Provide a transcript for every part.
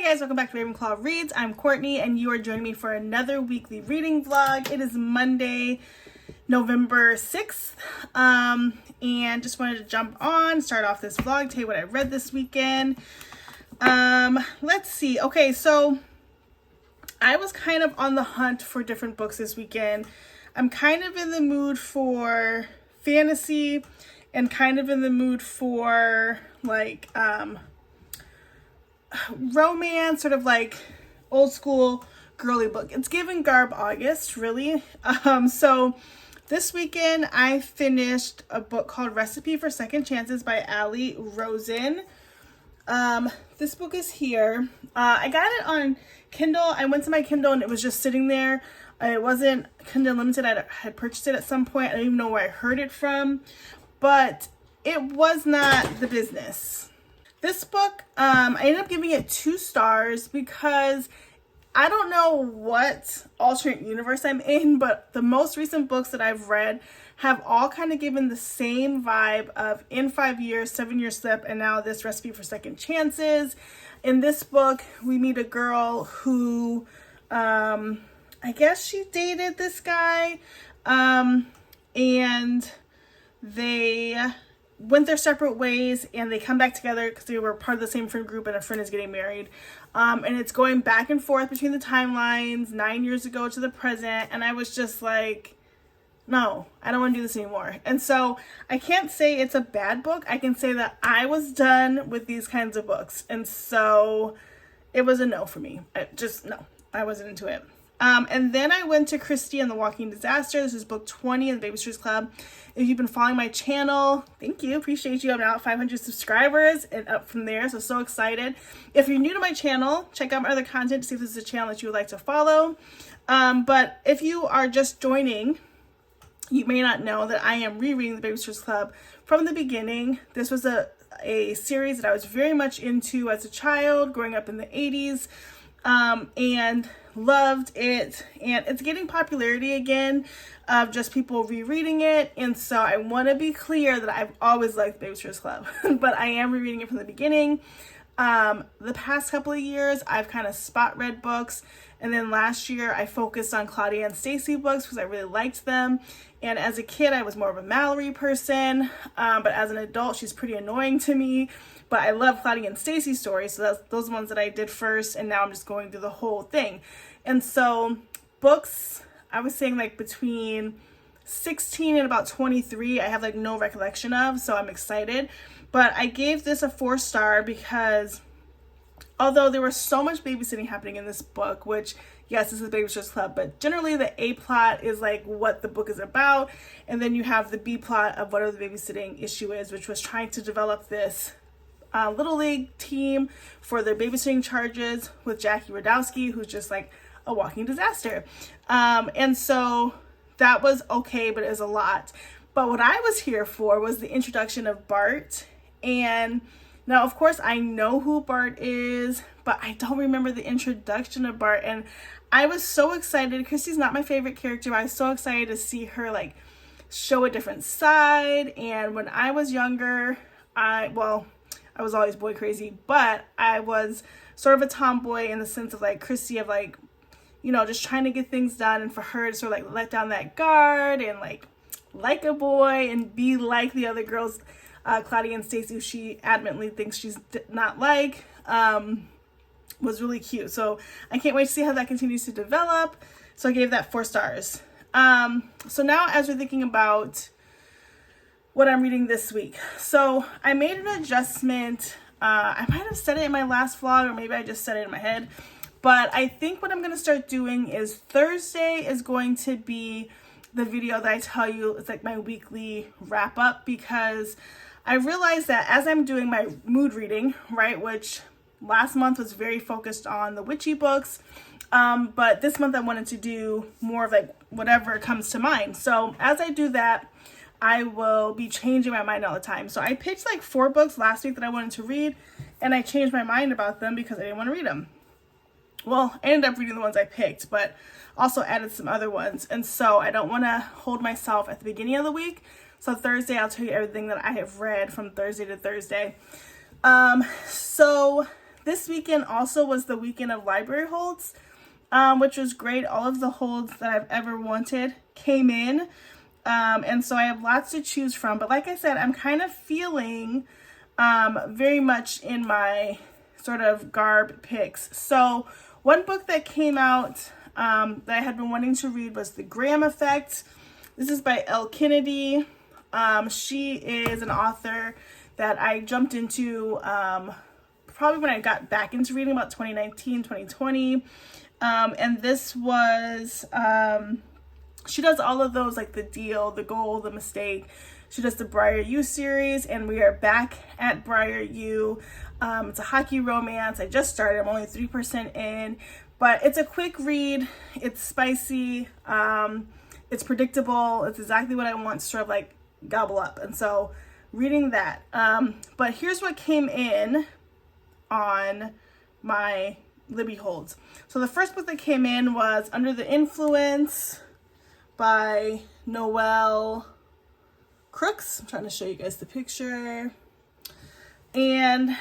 Hey guys, welcome back to Ravenclaw Reads. I'm Courtney and you are joining me for another weekly reading vlog. It is Monday, November 6th, and just wanted to jump on, start off this vlog, tell you what I read this weekend. Let's see. Okay, so I was kind of on the hunt for different books this weekend. I'm kind of in the mood for fantasy and kind of in the mood for like romance, sort of like old school girly book. It's given Garb August, really. So this weekend I finished a book called Recipe for Second Chances by Ali Rosen. This book is here. I got it on Kindle. I went to my Kindle and it was just sitting there. It wasn't Kindle Unlimited. I had purchased it at some point. I don't even know where I heard it from, but it was not the business. This book, I ended up giving it 2 stars because I don't know what alternate universe I'm in, but the most recent books that I've read have all kind of given the same vibe of In 5 Years, 7-Year Slip, and now this Recipe for Second Chances. In this book, we meet a girl who, I guess she dated this guy, and they went their separate ways and they come back together because they were part of the same friend group and a friend is getting married. And it's going back and forth between the timelines, 9 years ago to the present. And I was just like, no, I don't want to do this anymore. And so I can't say it's a bad book. I can say that I was done with these kinds of books. And so it was a no for me. I wasn't into it. And then I went to Christie and the Walking Disaster. This is book 20 in the Babysitters Club. If you've been following my channel, thank you. Appreciate you. I'm now at 500 subscribers and up from there. So excited. If you're new to my channel, check out my other content to see if this is a channel that you would like to follow. But if you are just joining, you may not know that I am rereading the Babysitters Club from the beginning. This was a series that I was very much into as a child, growing up in the 80s. And loved it, and it's getting popularity again of just people rereading it. And so I want to be clear that I've always liked Babysitters Club, but I am rereading it from the beginning. The past couple of years I've kind of spot read books, and then last year I focused on Claudia and Stacey books because I really liked them. And as a kid I was more of a Mallory person, but as an adult she's pretty annoying to me. But I love Claudia and Stacey stories, so that's those ones that I did first, and now I'm just going through the whole thing. And so books, I was saying like between 16 and about 23, I have like no recollection of, so I'm excited. But I gave this a 4-star because although there was so much babysitting happening in this book, which yes, this is Babysitters Club, but generally the A plot is like what the book is about, and then you have the B plot of whatever the babysitting issue is, which was trying to develop this Little League team for their babysitting charges with Jackie Radowski, who's just like a walking disaster. And so that was okay, but it was a lot. But what I was here for was the introduction of Bart. And now, of course, I know who Bart is, but I don't remember the introduction of Bart. And I was so excited. Christie's not my favorite character, but I was so excited to see her like show a different side. And when I was younger, I was always boy crazy, but I was sort of a tomboy in the sense of like Christie, of like, you know, just trying to get things done, and for her to sort of like let down that guard and like a boy and be like the other girls, Claudia and Stacey, who she adamantly thinks she's not like, was really cute. So I can't wait to see how that continues to develop. So I gave that 4 stars. So now as we're thinking about what I'm reading this week. So I made an adjustment. I might have said it in my last vlog, or maybe I just said it in my head, but I think what I'm going to start doing is Thursday is going to be the video that I tell you it's like my weekly wrap up, because I realized that as I'm doing my mood reading, right, which last month was very focused on the witchy books, but this month I wanted to do more of like whatever comes to mind. So as I do that, I will be changing my mind all the time. So I picked like 4 books last week that I wanted to read, and I changed my mind about them because I didn't want to read them. Well, I ended up reading the ones I picked, but also added some other ones. And so I don't want to hold myself at the beginning of the week. So Thursday, I'll tell you everything that I have read from Thursday to Thursday. So this weekend also was the weekend of library holds, which was great. All of the holds that I've ever wanted came in. And so I have lots to choose from. But like I said, I'm kind of feeling very much in my sort of garb picks. So one book that came out that I had been wanting to read was The Graham Effect. This is by Elle Kennedy. She is an author that I jumped into probably when I got back into reading, about 2019, 2020. And this was, she does all of those, like The Deal, The Goal, The Mistake. She does the Briar U series, and we are back at Briar U. It's a hockey romance. I just started. I'm only 3% in, but it's a quick read. It's spicy. It's predictable. It's exactly what I want to sort of like gobble up. And so reading that. But here's what came in on my Libby holds. So the first book that came in was Under the Influence by Noelle Crooks. I'm trying to show you guys the picture. And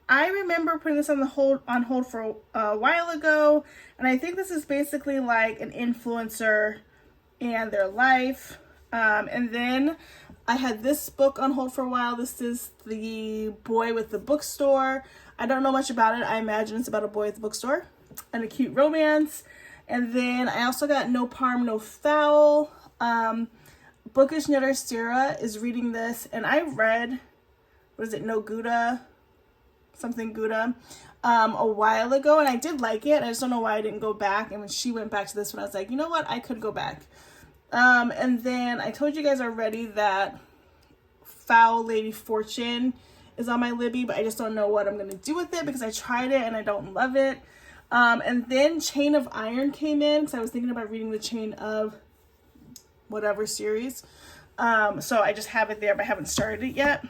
I remember putting this on hold for a while ago. And I think this is basically like an influencer and their life. And then I had this book on hold for a while. This is The Boy with the Bookstore. I don't know much about it. I imagine it's about a boy at the bookstore and a cute romance. And then I also got No Parm, No Foul. Bookish Knitter Sarah is reading this, and I read, what is it, No Gouda, something Gouda, a while ago, and I did like it. I just don't know why I didn't go back. And when she went back to this one, I was like, you know what, I could go back. And then I told you guys already that Foul Lady Fortune is on my Libby, but I just don't know what I'm going to do with it because I tried it and I don't love it. And then Chain of Iron came in because I was thinking about reading the Chain of whatever series. So I just have it there, but I haven't started it yet.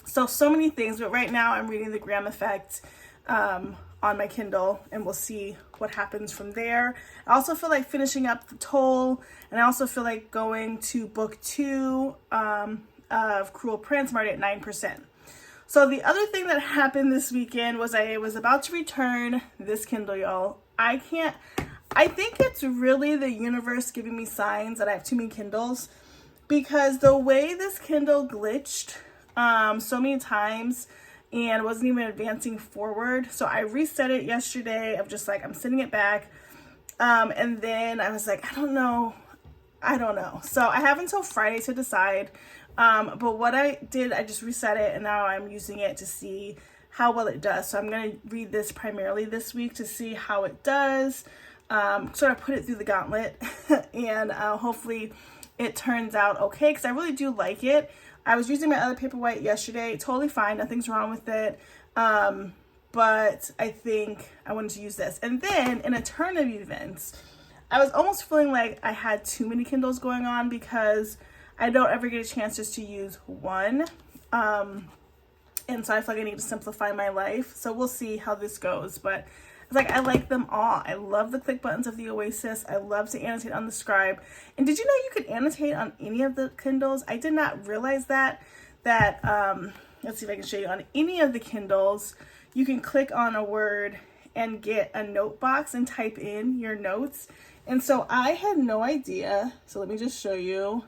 So many things, but right now I'm reading The Graham Effect on my Kindle, and we'll see what happens from there. I also feel like finishing up The Toll, and I also feel like going to book 2 of Cruel Prince. I'm already at 9%. So the other thing that happened this weekend was I was about to return this Kindle, y'all. I think it's really the universe giving me signs that I have too many Kindles, because the way this Kindle glitched so many times and wasn't even advancing forward. So I reset it yesterday. I'm just like, I'm sending it back. And then I was like, I don't know. So I have until Friday to decide. But what I did, I just reset it, and now I'm using it to see how well it does. So I'm going to read this primarily this week to see how it does. Sort of put it through the gauntlet and hopefully it turns out okay, because I really do like it. I was using my other Paperwhite yesterday, totally fine, nothing's wrong with it, but I think I wanted to use this. And then in a turn of events, I was almost feeling like I had too many Kindles going on because I don't ever get a chance just to use one, and so I feel like I need to simplify my life. So we'll see how this goes, but like, I like them all. I love the click buttons of the Oasis. I love to annotate on the Scribe. And did you know you could annotate on any of the Kindles? I did not realize that. Let's see if I can show you. On any of the Kindles, you can click on a word and get a note box and type in your notes. And so I had no idea. So let me just show you.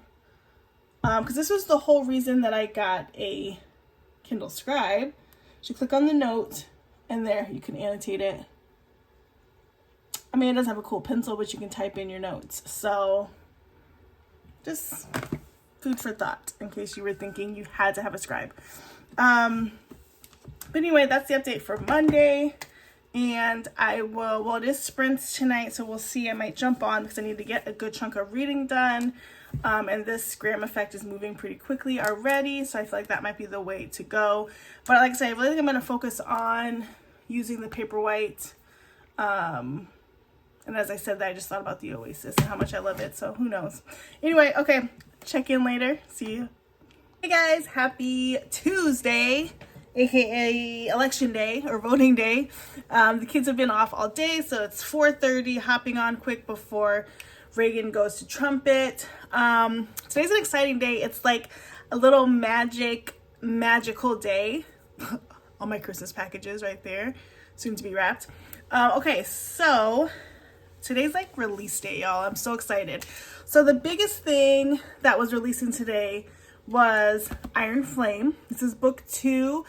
Because this was the whole reason that I got a Kindle Scribe. So you click on the note, and there, you can annotate it. I mean, it doesn't have a cool pencil, but you can type in your notes. So just food for thought in case you were thinking you had to have a Scribe. But anyway, that's the update for Monday. And I will, well, it is sprints tonight, so we'll see. I might jump on because I need to get a good chunk of reading done. And this Graham Effect is moving pretty quickly already, so I feel like that might be the way to go. But like I said, I really think I'm going to focus on using the Paperwhite. And as I said that, I just thought about the Oasis and how much I love it, so who knows. Anyway, okay, check in later. See you. Hey guys, happy Tuesday, aka election day or voting day. The kids have been off all day, so it's 4:30, hopping on quick before Reagan goes to trumpet. Today's an exciting day. It's like a little magical day. All my Christmas packages right there. soon to be wrapped. Okay, so today's like release day, y'all. I'm so excited. So the biggest thing that was releasing today was Iron Flame. This is book 2,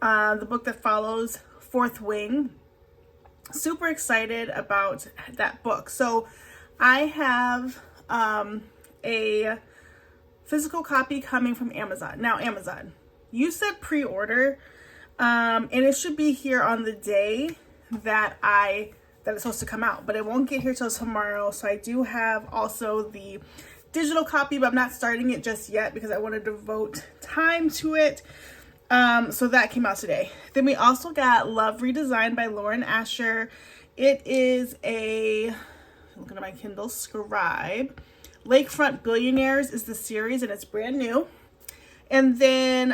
the book that follows Fourth Wing. Super excited about that book. So I have a physical copy coming from Amazon. Now, Amazon, you said pre-order, and it should be here on the day that it's supposed to come out, but it won't get here till tomorrow. So I do have also the digital copy, but I'm not starting it just yet because I want to devote time to it. So that came out today. Then we also got Love Redesigned by Lauren Asher. It is looking at my Kindle, Scribe. Lakefront Billionaires is the series, and it's brand new. And then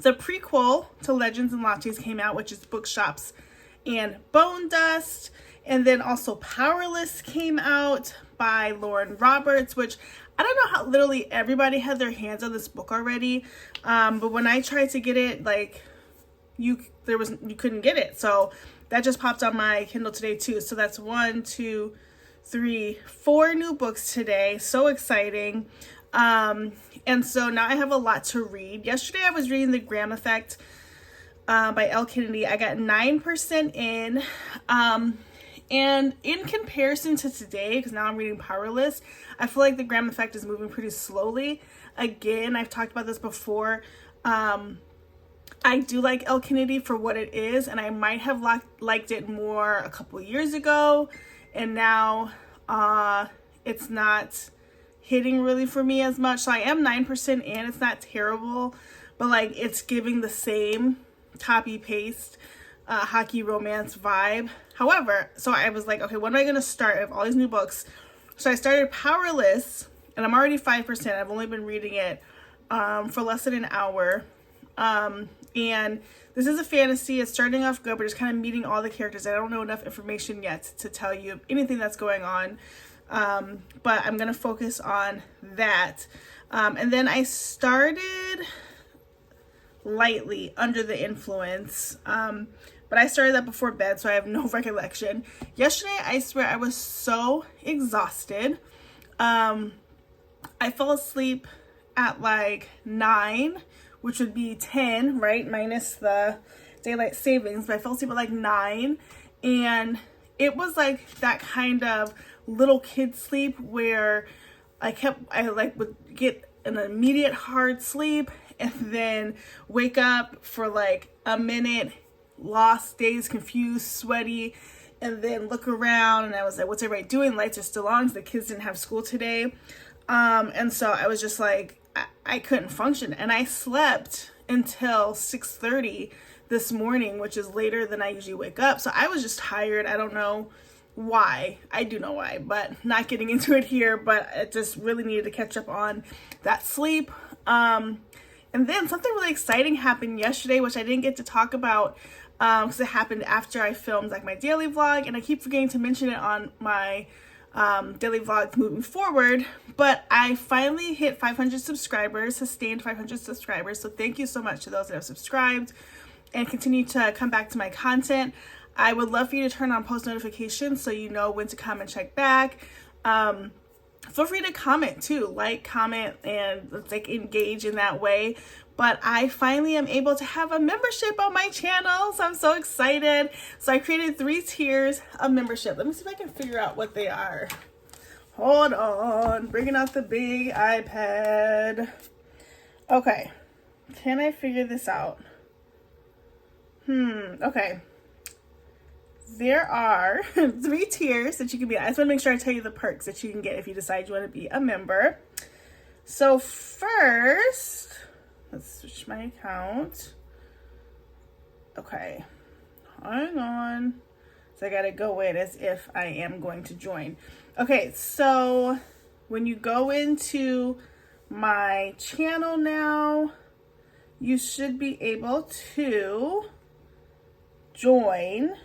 the prequel to Legends and Lattes came out, which is Bookshops and Bone Dust. And then also Powerless came out by Lauren Roberts, which I don't know how literally everybody had their hands on this book already. But when I tried to get it, like you couldn't get it. So that just popped on my Kindle today too. So that's 1, 2, 3, 4 new books today. So exciting. And so now I have a lot to read. Yesterday I was reading The Graham Effect by Elle Kennedy. I got 9% in. And in comparison to today, because now I'm reading Powerless, I feel like The Graham Effect is moving pretty slowly. Again, I've talked about this before. I do like Elle Kennedy for what it is, and I might have liked it more a couple years ago, and now it's not hitting really for me as much. So I am 9% in. It's not terrible, but like it's giving the same copy paste hockey romance vibe. However, so I was like, okay, what am I gonna start? I have all these new books. So I started Powerless, and I'm already 5%. I've only been reading it for less than an hour. And this is a fantasy. It's starting off good, but just kind of meeting all the characters. I don't know enough information yet to tell you anything that's going on. But I'm gonna focus on that. And then I started lightly Under the Influence. But I started that before bed, so I have no recollection. Yesterday, I swear I was so exhausted. I fell asleep at like 9, which would be 10, right? Minus the daylight savings. But I fell asleep at like 9. And it was like that kind of little kid sleep where I would get an immediate hard sleep and then wake up for like a minute, lost, dazed, confused, sweaty, and then look around and I was like, what's everybody doing? Lights are still on because the kids didn't have school today. And so I was just like, I couldn't function. And I slept until 6:30 this morning, which is later than I usually wake up. So I was just tired. I don't know why. I do know why, but not getting into it here. But it just really needed to catch up on that sleep. And then something really exciting happened yesterday, which I didn't get to talk about because it happened after I filmed like my daily vlog, and I keep forgetting to mention it on my daily vlogs moving forward. But I finally hit 500 subscribers, sustained 500 subscribers. So thank you so much to those that have subscribed and continue to come back to my content. I would love for you to turn on post notifications so you know when to come and check back. Feel free to comment too, like, comment, and let's like engage in that way. But I finally am able to have a membership on my channel, so I'm so excited. So I created 3 tiers of membership. Let me see if I can figure out what they are. Hold on, bringing out the big iPad. Okay, can I figure this out? Okay. There are 3 tiers that you can be. I just want to make sure I tell you the perks that you can get if you decide you want to be a member. So first, let's switch my account. Okay, hang on. So I gotta go in as if I am going to join. Okay, so when you go into my channel now, you should be able to join.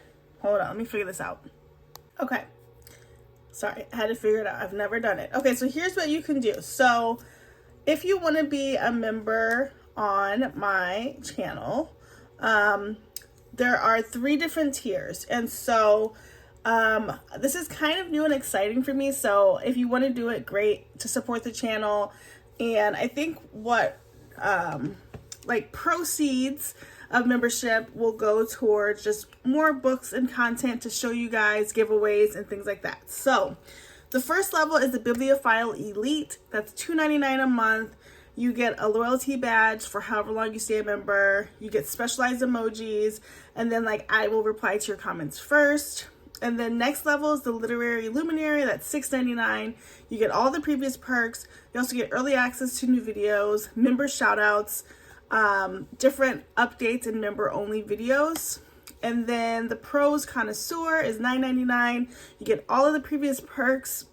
Hold on, let me figure this out. Okay, sorry, I had to figure it out. I've never done it. Okay, so here's what you can do. So if you want to be a member on my channel, there are 3 different tiers. And so this is kind of new and exciting for me. So if you want to do it, great, to support the channel. And I think what like proceeds of membership will go towards just more books and content to show you guys, giveaways and things like that. So the first level is the Bibliophile Elite. That's $2.99 a month. You get a loyalty badge for however long you stay a member. You get specialized emojis, and then like I will reply to your comments first. And then next level is the Literary Luminary. That's $6.99. You get all the previous perks. You also get early access to new videos, member shoutouts, different updates and member only videos. And then the Prose Connoisseur is $9.99. You get all of the previous perks,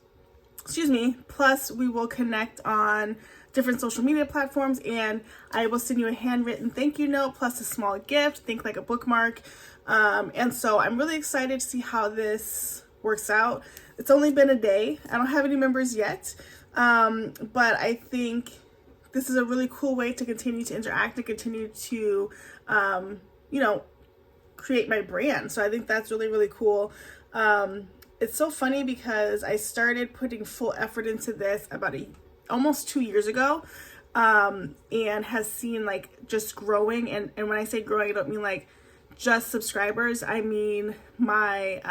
plus we will connect on different social media platforms, and I will send you a handwritten thank you note plus a small gift, think like a bookmark. And so I'm really excited to see how this works out. It's only been a day. I don't have any members yet, but I think this is a really cool way to continue to interact and continue to, create my brand. So I think that's really, really cool. It's so funny because I started putting full effort into this about almost 2 years ago, and has seen like just growing. And when I say growing, I don't mean like just subscribers. I mean my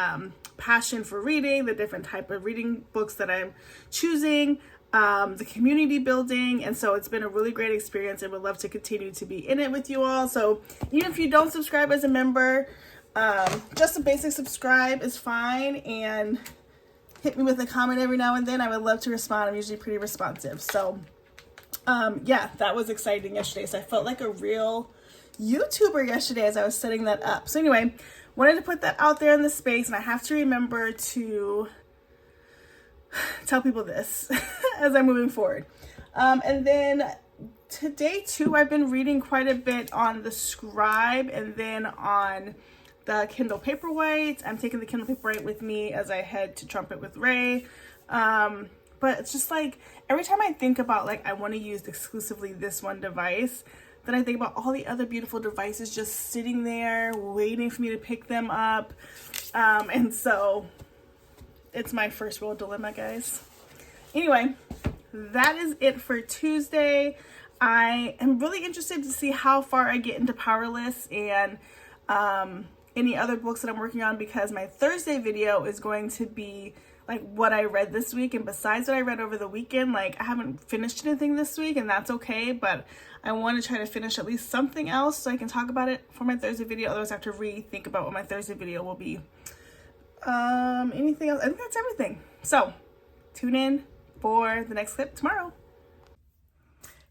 passion for reading, the different type of reading books that I'm choosing, the community building. And so it's been a really great experience, and would love to continue to be in it with you all. So even if you don't subscribe as a member, just a basic subscribe is fine, and hit me with a comment every now and then. I would love to respond. I'm usually pretty responsive. So yeah, that was exciting yesterday. So I felt like a real YouTuber yesterday as I was setting that up. So anyway, wanted to put that out there in the space, and I have to remember to tell people this as I'm moving forward. And then today too, I've been reading quite a bit on the Scribe and then on the Kindle Paperwhite. I'm taking the Kindle Paperwhite with me as I head to Trumpet with Ray. But it's just like every time I think about like I want to use exclusively this one device, then I think about all the other beautiful devices just sitting there waiting for me to pick them up. And so it's my first real dilemma, guys. Anyway, that is it for Tuesday. I am really interested to see how far I get into Powerless and any other books that I'm working on, because my Thursday video is going to be like what I read this week. And besides what I read over the weekend, like I haven't finished anything this week, and that's okay, but I want to try to finish at least something else so I can talk about it for my Thursday video. Otherwise I have to rethink about what my Thursday video will be. Anything else? I think that's everything. So tune in for the next clip tomorrow.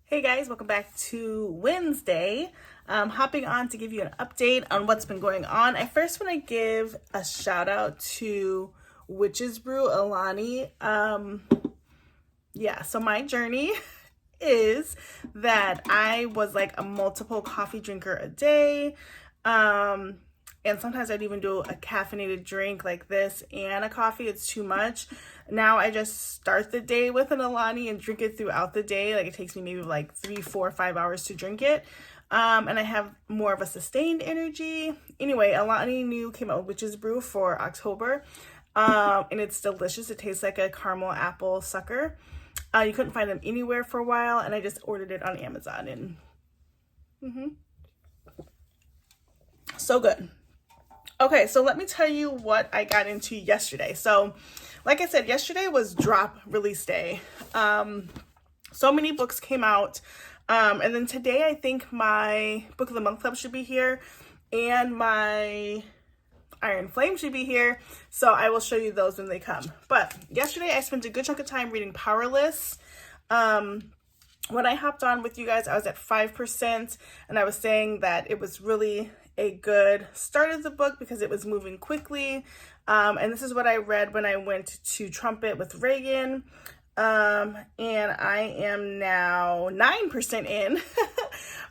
Hey guys, welcome back to Wednesday. Hopping on to give you an update on what's been going on. I first want to give a shout out to Witch's Brew Alani. Yeah, so my journey is that I was like a multiple coffee drinker a day. And sometimes I'd even do a caffeinated drink like this and a coffee. It's too much. Now I just start the day with an Alani and drink it throughout the day. Like it takes me maybe like 3, 4, 5 hours to drink it. And I have more of a sustained energy. Anyway, Alani New came out with Witch's Brew for October. And it's delicious. It tastes like a caramel apple sucker. You couldn't find them anywhere for a while, and I just ordered it on Amazon, and so good. Okay, so let me tell you what I got into yesterday. So like I said, yesterday was drop release day. So many books came out. And then today I think my Book of the Month Club should be here, and my Iron Flame should be here. So I will show you those when they come. But yesterday I spent a good chunk of time reading Powerless. When I hopped on with you guys, I was at 5%, and I was saying that it was really a good start of the book because it was moving quickly. And this is what I read when I went to Trumpet with Reagan. And I am now 9% in.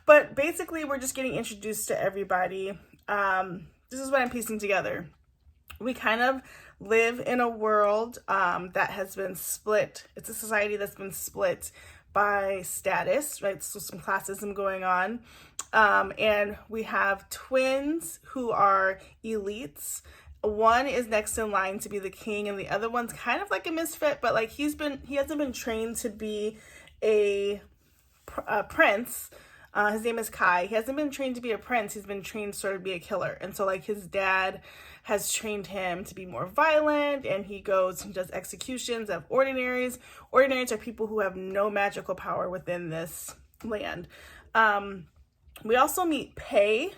But basically we're just getting introduced to everybody. This is what I'm piecing together. We kind of live in a world that has been split. It's a society that's been split by status, right? So some classism going on. And we have twins who are elites. One is next in line to be the king, and the other one's kind of like a misfit, but like he hasn't been trained to be a prince. His name is Kai. He hasn't been trained to be a prince. He's been trained sort of be a killer. And so like his dad has trained him to be more violent, and he goes and does executions of ordinaries. Ordinaries are people who have no magical power within this land. We also meet Pei.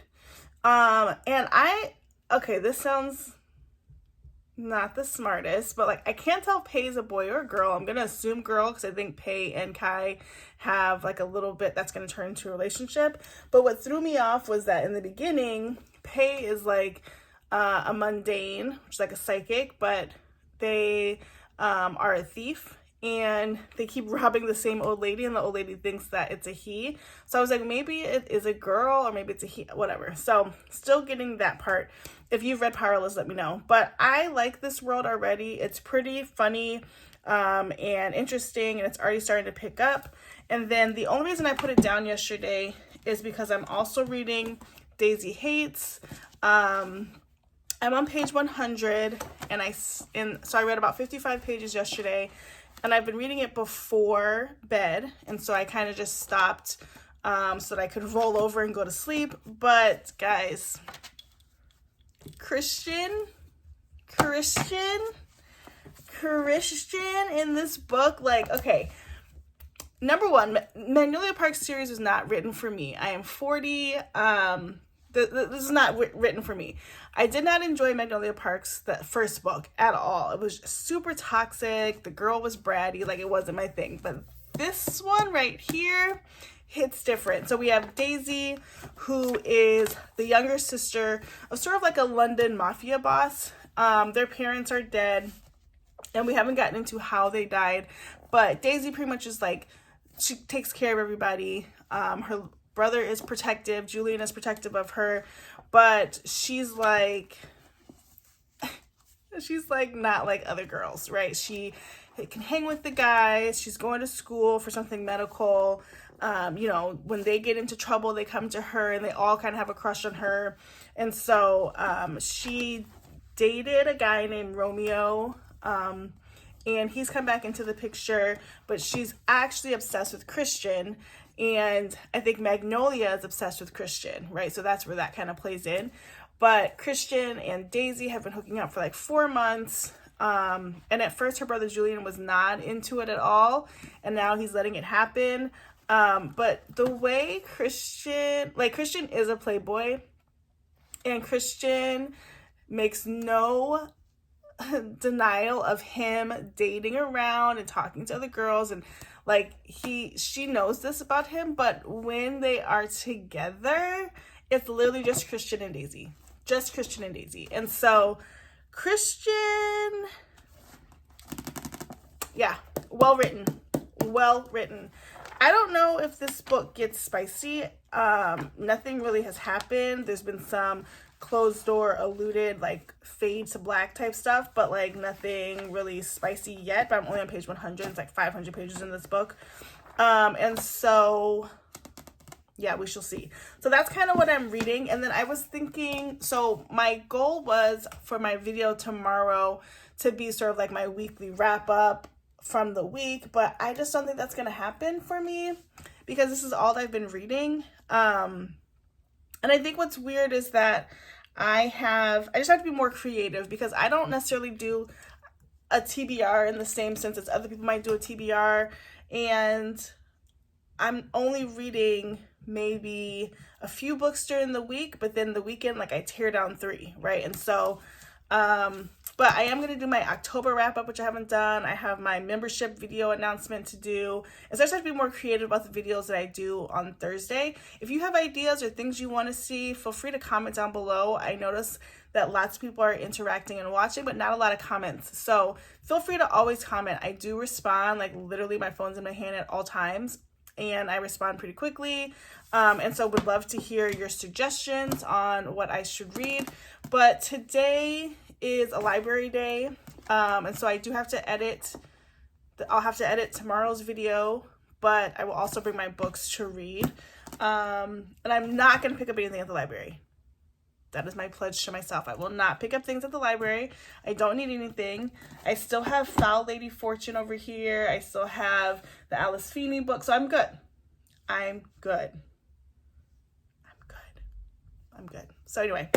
Okay, this sounds not the smartest, but like I can't tell if Pei is a boy or a girl. I'm gonna assume girl because I think Pei and Kai have like a little bit that's gonna turn into a relationship. But what threw me off was that in the beginning, Pei is like a mundane, which is like a psychic, but they are a thief. And they keep robbing the same old lady, and the old lady thinks that it's a he. So I was like, maybe it is a girl, or maybe it's a he, whatever. So still getting that part. If you've read Powerless, let me know. But I like this world already. It's pretty funny and interesting, and it's already starting to pick up. And then the only reason I put it down yesterday is because I'm also reading Daisy Hates. I'm on page 100, so I read about 55 pages yesterday. And I've been reading it before bed, and so I kind of just stopped so that I could roll over and go to sleep. But guys, Christian in this book, like, okay, number one, Magnolia Park series is not written for me. I am 40. This is not written for me. I did not enjoy Magnolia Park's the first book at all. It was super toxic. The girl was bratty. Like, it wasn't my thing. But this one right here hits different. So we have Daisy, who is the younger sister of sort of like a London mafia boss. Their parents are dead, and we haven't gotten into how they died. But Daisy pretty much is like, she takes care of everybody. Her brother is protective. Julian is protective of her, but she's like not like other girls, right? She can hang with the guys. She's going to school for something medical. When they get into trouble, they come to her, and they all kind of have a crush on her. And so she dated a guy named Romeo, and he's come back into the picture, but she's actually obsessed with Christian. And I think Magnolia is obsessed with Christian, right? So that's where that kind of plays in. But Christian and Daisy have been hooking up for like 4 months. And at first her brother Julian was not into it at all. And now he's letting it happen. But the way Christian is a playboy, and Christian makes no denial of him dating around and talking to other girls, and like she knows this about him, but when they are together, it's literally just Christian and Daisy. And so Christian, yeah, well written. I don't know if this book gets spicy. Nothing really has happened. There's been some closed door alluded, like fade to black type stuff, but like nothing really spicy yet. But I'm only on page 100. It's like 500 pages in this book. And so yeah, we shall see. So that's kind of what I'm reading. And then I was thinking, so my goal was for my video tomorrow to be sort of like my weekly wrap up from the week, but I just don't think that's going to happen for me because this is all I've been reading. And I think what's weird is that I just have to be more creative because I don't necessarily do a TBR in the same sense as other people might do a TBR, and I'm only reading maybe a few books during the week, but then the weekend, like I tear down 3, right? And so, but I am going to do my October wrap up, which I haven't done. I have my membership video announcement to do. And so I just have to be more creative about the videos that I do on Thursday. If you have ideas or things you want to see, feel free to comment down below. I notice that lots of people are interacting and watching, but not a lot of comments. So feel free to always comment. I do respond, like literally my phone's in my hand at all times, and I respond pretty quickly. And so would love to hear your suggestions on what I should read. But today is a library day. And so I do have to edit. I'll have to edit tomorrow's video but I will also bring my books to read. And I'm not going to pick up anything at the library. That is my pledge to myself. I will not pick up things at the library. I don't need anything. I still have Foul Lady Fortune over here. I still have the Alice Feeney book. So I'm good. I'm good. So anyway,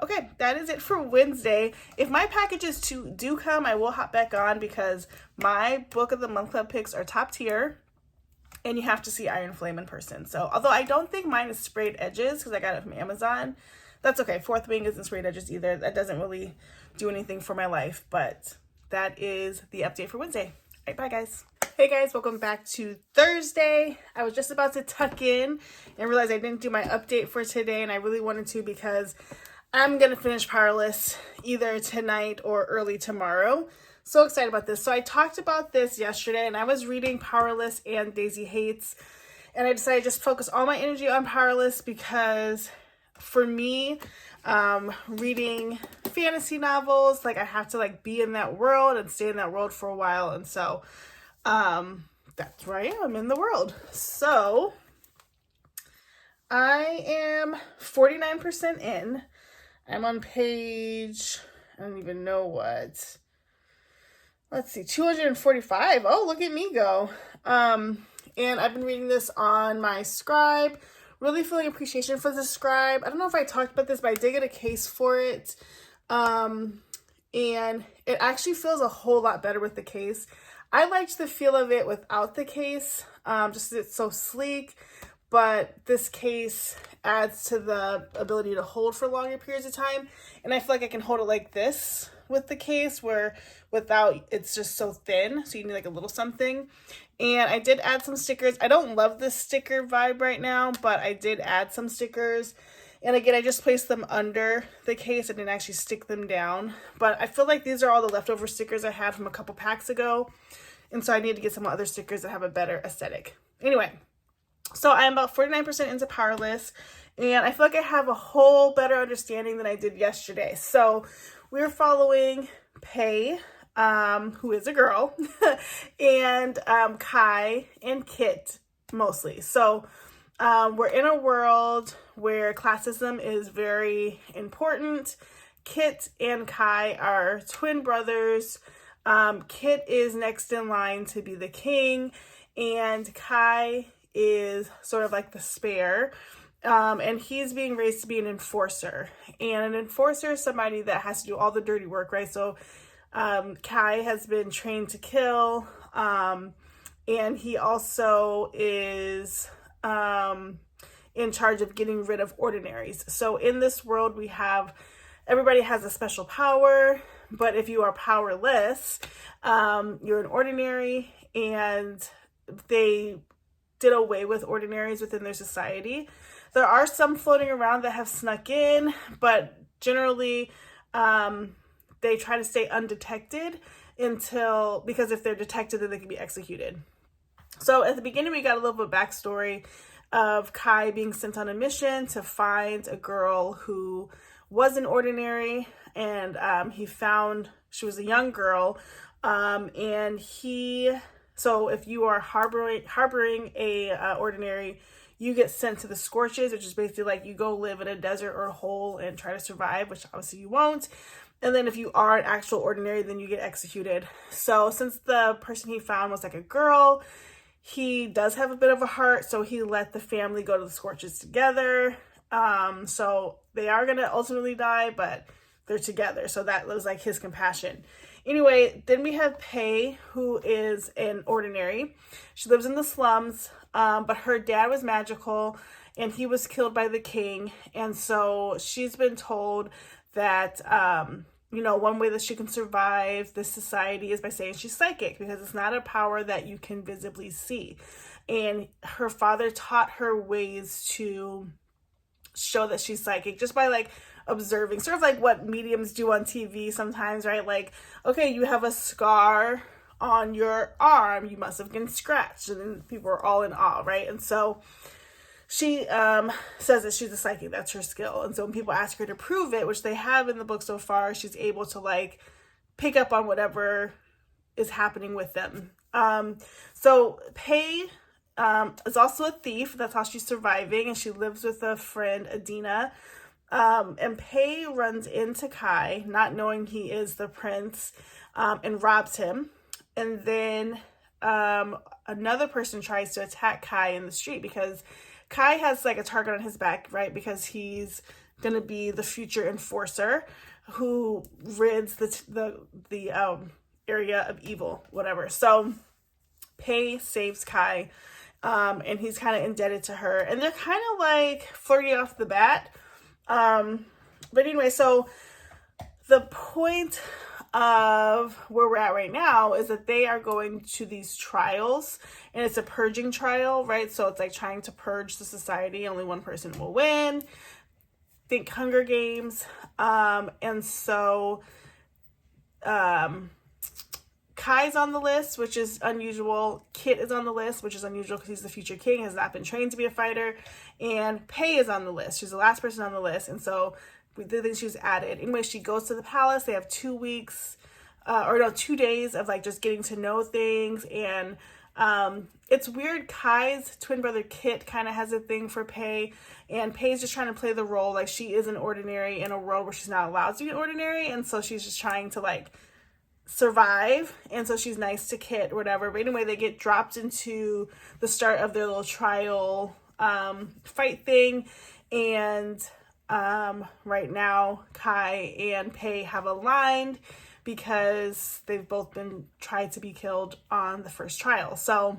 okay, that is it for Wednesday. If my packages do come, I will hop back on because my book of the month club picks are top tier. And you have to see Iron Flame in person. So although I don't think mine is sprayed edges because I got it from Amazon, that's okay. Fourth Wing isn't sprayed edges either. That doesn't really do anything for my life, but that is the update for Wednesday. All right, bye guys. Hey guys, welcome back to Thursday. I was just about to tuck in and realize I didn't do my update for today, and I really wanted to because I'm going to finish Powerless either tonight or early tomorrow. So excited about this. So I talked about this yesterday, and I was reading Powerless and Daisy Hates, and I decided to just focus all my energy on Powerless because for me, reading fantasy novels, like I have to like be in that world and stay in that world for a while, and so that's where I am in the world. So I am 49% in. I'm on page, I don't even know what. Let's see, 245. Oh, look at me go. And I've been reading this on my Scribe. Really feeling appreciation for the Scribe. I don't know if I talked about this, but I did get a case for it. And it actually feels a whole lot better with the case. I liked the feel of it without the case, just it's so sleek. But this case adds to the ability to hold for longer periods of time. And I feel like I can hold it like this with the case, where without, it's just so thin. So you need like a little something. And I did add some stickers. I don't love this sticker vibe right now, but I did add some stickers. And again, I just placed them under the case. I didn't actually stick them down. But I feel like these are all the leftover stickers I had from a couple packs ago. And so I need to get some other stickers that have a better aesthetic. Anyway, so I'm about 49% into Powerless. And I feel like I have a whole better understanding than I did yesterday. So we're following Pei, who is a girl, and Kai and Kit mostly. So we're in a world where classism is very important. Kit and Kai are twin brothers. Kit is next in line to be the king, and Kai is sort of like the spare. And he's being raised to be an enforcer. And an enforcer is somebody that has to do all the dirty work, right? So Kai has been trained to kill. And he also is in charge of getting rid of ordinaries. So in this world, we have, everybody has a special power. But if you are powerless, you're an ordinary, and they did away with ordinaries within their society. There are some floating around that have snuck in, but generally they try to stay undetected because if they're detected, then they can be executed. So at the beginning, we got a little bit of backstory of Kai being sent on a mission to find a girl who was an ordinary, and he found she was a young girl, so if you are harboring a ordinary, you get sent to the Scorches, which is basically like you go live in a desert or a hole and try to survive, which obviously you won't. And then if you are an actual ordinary, then you get executed. So since the person he found was like a girl, he does have a bit of a heart, so he let the family go to the Scorches together. So they are going to ultimately die, but they're together. So that was like his compassion. Anyway, then we have Pei, who is an ordinary. She lives in the slums, but her dad was magical and he was killed by the king. And so she's been told that, one way that she can survive this society is by saying she's psychic, because it's not a power that you can visibly see. And her father taught her ways to show that she's psychic just by like observing, sort of like what mediums do on TV sometimes, right? Like, okay, you have a scar on your arm, you must have been scratched, and then people are all in awe, right? And so she says that she's a psychic, that's her skill. And so when people ask her to prove it, which they have in the book so far, she's able to like pick up on whatever is happening with them. So Pei is also a thief. That's how she's surviving, and she lives with a friend, Adina. And Pei runs into Kai, not knowing he is the prince, and robs him. And then another person tries to attack Kai in the street because Kai has like a target on his back, right? Because he's gonna be the future enforcer who rids the area of evil, whatever. So Pei saves Kai, and he's kind of indebted to her, and they're kind of like flirty off the bat. But anyway, so the point of where we're at right now is that they are going to these trials, and it's a purging trial, right? So it's like trying to purge the society. Only one person will win. Think Hunger Games. And so Kai's on the list, which is unusual. Kit is on the list, which is unusual because he's the future king, has not been trained to be a fighter. And Pei is on the list. She's the last person on the list. And so we think she was added. Anyway, she goes to the palace. They have 2 weeks, 2 days of like just getting to know things. And it's weird. Kai's twin brother Kit kind of has a thing for Pei, and Pei's just trying to play the role like she is an ordinary in a world where she's not allowed to be an ordinary, and so she's just trying to like survive, and so she's nice to Kit or whatever. But anyway, they get dropped into the start of their little trial fight thing, and right now Kai and Pei have aligned because they've both been tried to be killed on the first trial. So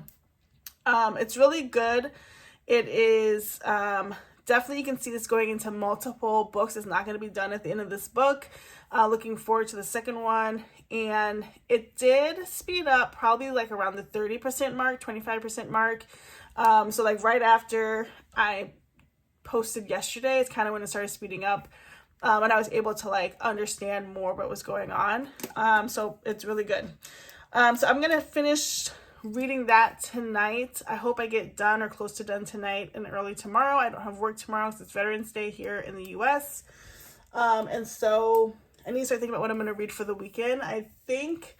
it's really good. It is definitely, you can see this going into multiple books. It's not going to be done at the end of this book. Looking forward to the second one. And it did speed up probably like around the 30% mark, 25% mark. So like right after I posted yesterday, it's kind of when it started speeding up. And I was able to like understand more what was going on. So it's really good. So I'm going to finish reading that tonight. I hope I get done or close to done tonight and early tomorrow. I don't have work tomorrow because it's Veterans Day here in the US. And so I need to start thinking about what I'm going to read for the weekend. I think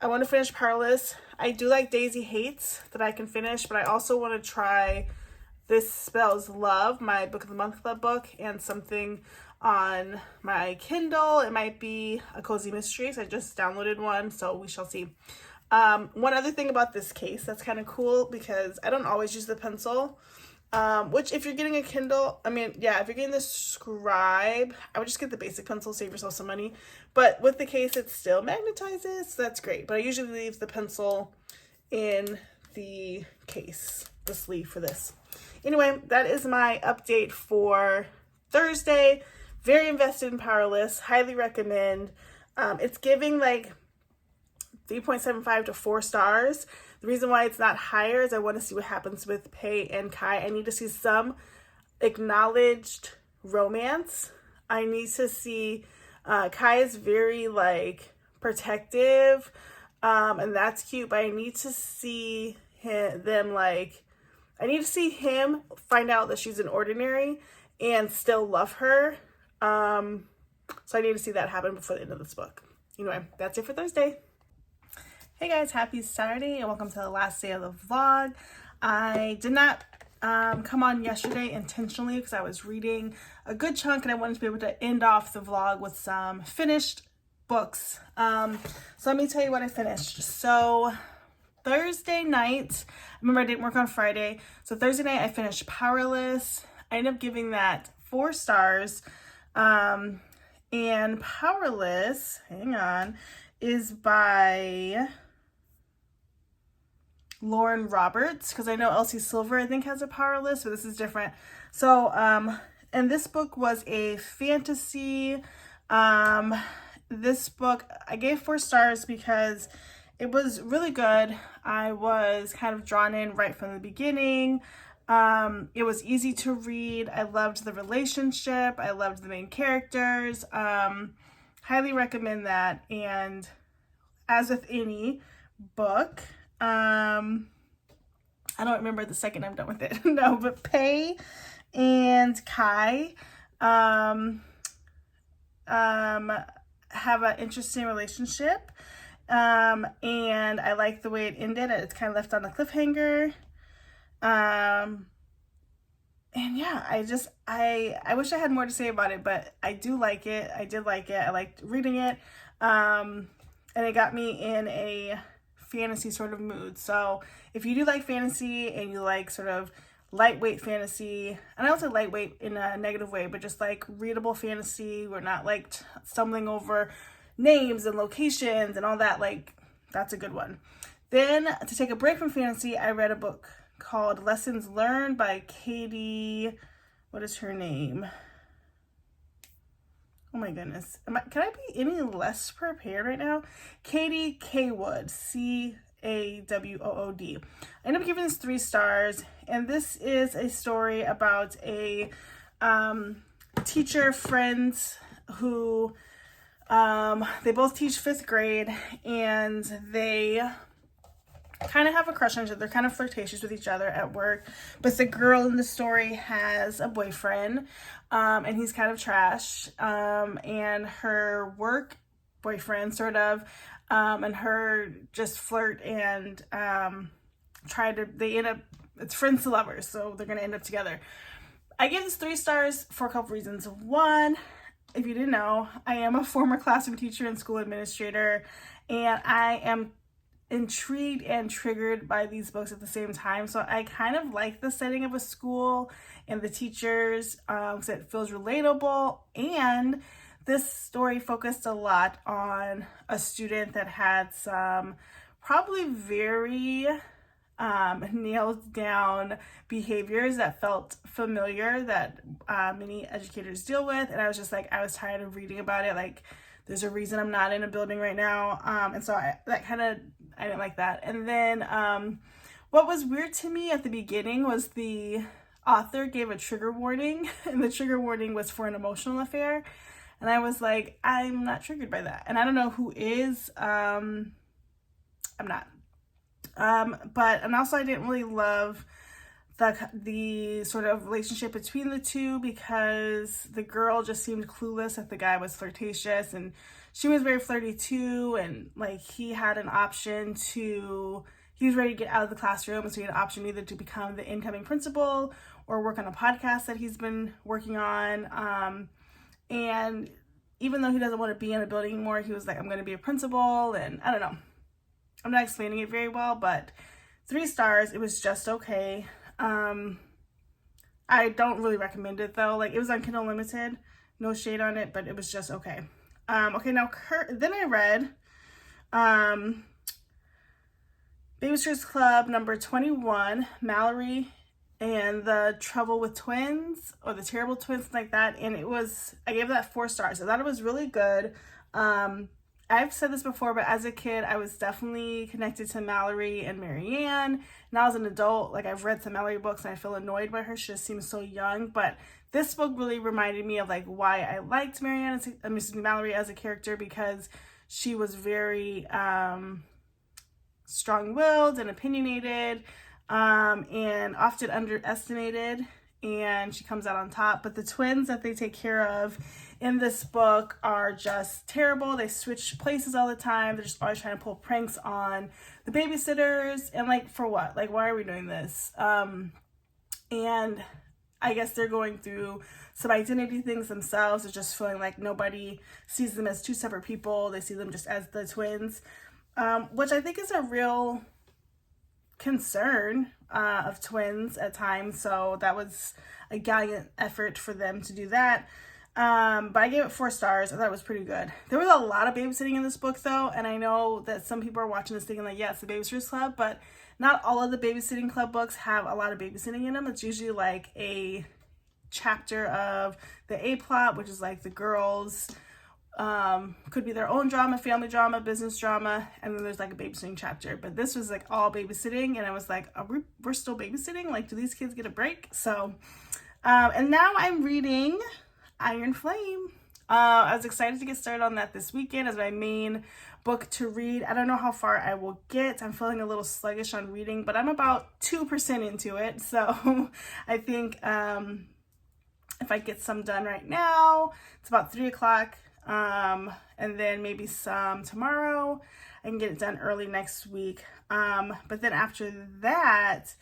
I want to finish Powerless. I do like Daisy Hates that I can finish, but I also want to try This Spells Love, my Book of the Month Club book, and something on my Kindle. It might be A Cozy Mysteries. I just downloaded one, so we shall see. One other thing about this case that's kind of cool, because I don't always use the pencil, which if you're getting a Kindle, I mean, yeah, if you're getting the Scribe, I would just get the basic pencil, save yourself some money. But with the case, it still magnetizes, so that's great. But I usually leave the pencil in the case, the sleeve for this. Anyway, that is my update for Thursday. Very invested in Powerless. Highly recommend. It's giving like 3.75 to 4 stars. The reason why it's not higher is I want to see what happens with Pei and Kai. I need to see some acknowledged romance. I need to see Kai is very like protective, and that's cute, but I need to see them like, I need to see him find out that she's an ordinary and still love her. So I need to see that happen before the end of this book. Anyway, that's it for Thursday. Hey guys, happy Saturday and welcome to the last day of the vlog. I did not come on yesterday intentionally because I was reading a good chunk and I wanted to be able to end off the vlog with some finished books. So let me tell you what I finished. So Thursday night, remember I didn't work on Friday, so Thursday night I finished Powerless. I ended up giving that 4 stars. And Powerless, hang on, is by Lauren Roberts, because I know Elsie Silver I think has a Powerless, but this is different. So and this book was a fantasy. This book I gave 4 stars because it was really good. I was kind of drawn in right from the beginning. It was easy to read. I loved the relationship. I loved the main characters. Highly recommend that. And as with any book, I don't remember the second I'm done with it. No, but Pei and Kai have an interesting relationship. And I like the way it ended. It's kind of left on a cliffhanger. And yeah, I wish I had more to say about it, but I do like it. I did like it. I liked reading it. And it got me in a fantasy sort of mood. So if you do like fantasy and you like sort of lightweight fantasy, and I don't say lightweight in a negative way, but just like readable fantasy, we're not like stumbling over names and locations and all that, like that's a good one. Then to take a break from fantasy, I read a book called Lessons Learned by Katie, what is her name? Oh my goodness. Can I be any less prepared right now? Katie Kwood, Cawwood. I ended up giving this 3 stars, and this is a story about a teacher friends who they both teach 5th grade, and they kind of have a crush on each other. They're kind of flirtatious with each other at work, but the girl in the story has a boyfriend, and he's kind of trash, and her work boyfriend sort of, and her just flirt and they end up, it's friends to lovers, so they're gonna end up together. I give this 3 stars for a couple reasons. One, if you didn't know, I am a former classroom teacher and school administrator, and I am intrigued and triggered by these books at the same time. So I kind of like the setting of a school and the teachers, because it feels relatable. And this story focused a lot on a student that had some probably very nailed down behaviors that felt familiar, that many educators deal with. And I was just like, I was tired of reading about it. Like, there's a reason I'm not in a building right now. And so I didn't like that. And then what was weird to me at the beginning was the author gave a trigger warning, and the trigger warning was for an emotional affair. And I was like, I'm not triggered by that. And I don't know who is. I'm not. And also I didn't really love the sort of relationship between the two, because the girl just seemed clueless that the guy was flirtatious, and she was very flirty too, and like he had an option to, he was ready to get out of the classroom, so he had an option either to become the incoming principal or work on a podcast that he's been working on, and even though he doesn't want to be in a building anymore, he was like, I'm going to be a principal. And I don't know, I'm not explaining it very well, but 3 stars. It was just okay. I don't really recommend it though. Like, it was on Kindle Unlimited, no shade on it, but it was just okay. Okay, now then I read Babysitters Club number 21, Mallory and the Trouble with Twins, or the Terrible Twins, like that. And I gave that 4 stars. I thought it was really good. I've said this before, but as a kid, I was definitely connected to Mallory and Marianne. Now as an adult, like, I've read some Mallory books and I feel annoyed by her. She just seems so young. But this book really reminded me of like why I liked Mallory as a character, because she was very strong-willed and opinionated, and often underestimated, and she comes out on top. But the twins that they take care of in this book are just terrible. They switch places all the time. They're just always trying to pull pranks on the babysitters, and like, for what? Like, why are we doing this? And I guess they're going through some identity things themselves. They're just feeling like nobody sees them as 2 separate people. They see them just as the twins, which I think is a real concern of twins at times. So that was a gallant effort for them to do that. But I gave it 4 stars. I thought it was pretty good. There was a lot of babysitting in this book though, and I know that some people are watching this thinking like, yeah, it's the Babysitters Club, but not all of the Babysitting Club books have a lot of babysitting in them. It's usually like a chapter of the A plot, which is like the girls, could be their own drama, family drama, business drama, and then there's like a babysitting chapter. But this was like all babysitting, and I was like, we're still babysitting? Like, do these kids get a break? So, and now I'm reading Iron Flame. I was excited to get started on that this weekend as my main book to read. I don't know how far I will get. I'm feeling a little sluggish on reading, but I'm about 2% into it. So I think if I get some done right now, it's about 3 o'clock, and then maybe some tomorrow. I can get it done early next week. But then after that,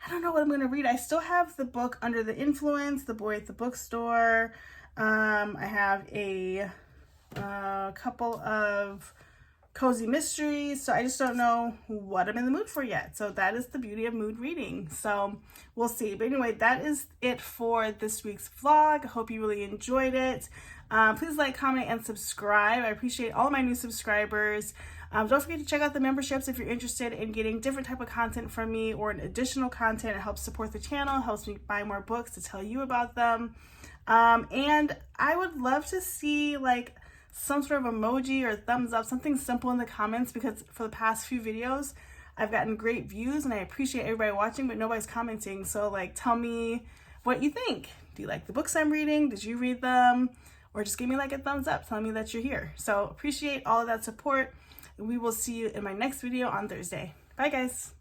I don't know what I'm going to read. I still have the book Under the Influence, The Boy at the Bookstore. I have a couple of cozy mysteries, so I just don't know what I'm in the mood for yet. So that is the beauty of mood reading. So we'll see. But anyway, that is it for this week's vlog. I hope you really enjoyed it. Please like, comment, and subscribe. I appreciate all of my new subscribers. Don't forget to check out the memberships if you're interested in getting different type of content from me or an additional content. It helps support the channel, helps me buy more books to tell you about them. And I would love to see like some sort of emoji or thumbs up, something simple in the comments, because for the past few videos I've gotten great views and I appreciate everybody watching, but nobody's commenting. So like, tell me what you think. Do you like the books I'm reading? Did you read them? Or just give me like a thumbs up telling me that you're here. So appreciate all of that support. We will see you in my next video on Thursday. Bye guys.